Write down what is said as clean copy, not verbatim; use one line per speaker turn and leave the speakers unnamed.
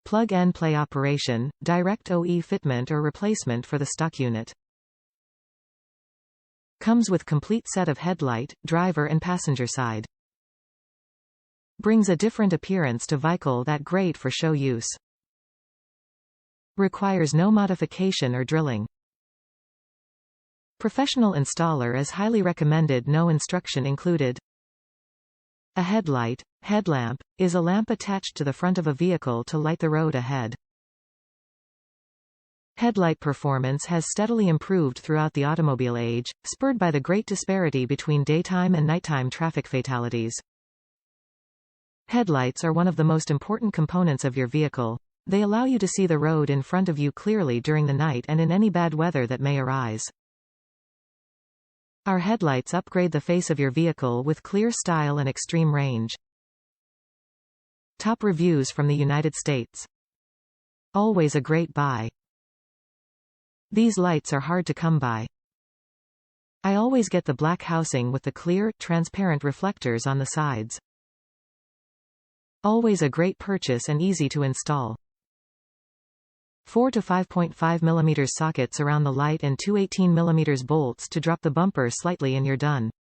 plug-and-play operation, direct OE fitment or replacement for the stock unit. Comes with complete set of headlight, driver and passenger side. Brings a different appearance to Veichle that great for show use. Requires no modification or drilling. Professional installer is highly recommended, no instruction included. A headlight, headlamp, is a lamp attached to the front of a vehicle to light the road ahead. Headlight performance has steadily improved throughout the automobile age, spurred by the great disparity between daytime and nighttime traffic fatalities. Headlights are one of the most important components of your vehicle. They allow you to see the road in front of you clearly during the night and in any bad weather that may arise. Our headlights upgrade the face of your vehicle with clear style and extreme range. Top reviews from the United States. Always a great buy. These lights are hard to come by. I always get the black housing with the clear, transparent reflectors on the sides. Always a great purchase and easy to install. 4 to 5.5 mm sockets around the light and two 18 mm bolts to drop the bumper slightly and you're done.